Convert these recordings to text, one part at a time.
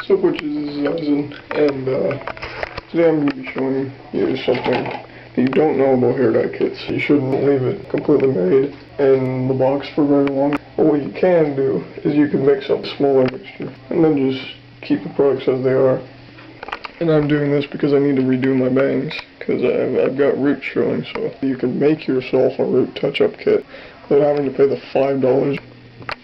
So which is Zazen, and today I'm going to be showing you something that you don't know about hair dye kits. You shouldn't leave it completely made in the box for very long. But what you can do is you can mix up a smaller mixture and then just keep the products as they are. And I'm doing this because I need to redo my bangs because I've got roots showing. So you can make yourself a root touch-up kit without having to pay the $5.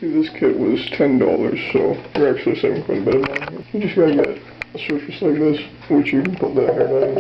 See, this kit was $10, so you're actually saving quite a bit of money. You just gotta get a surface like this, which you can put the hair dye in.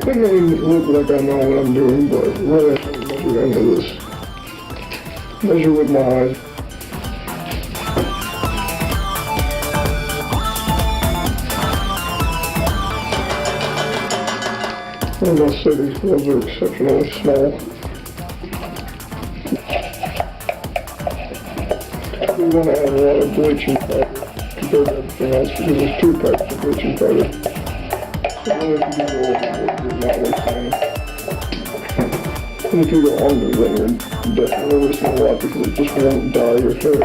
It may look like I know what I'm doing, but really I haven't measured any of this. Measure with my eyes. I must say these gloves are exceptionally small. We're going to add a lot of bleaching powder compared to everything else because there's 2 types of bleaching powder. And if you go under, then you're definitely wasting a lot because it just won't dye your hair.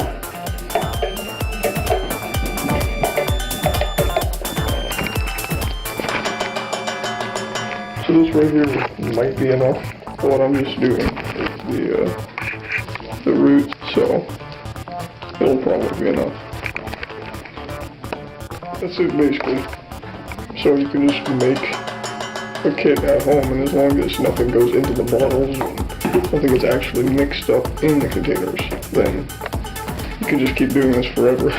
So this right here might be enough. But what I'm just doing is the roots, so it'll probably be enough. That's it basically. So you can just make a kit at home, and as long as nothing goes into the bottles and nothing gets actually mixed up in the containers, then you can just keep doing this forever.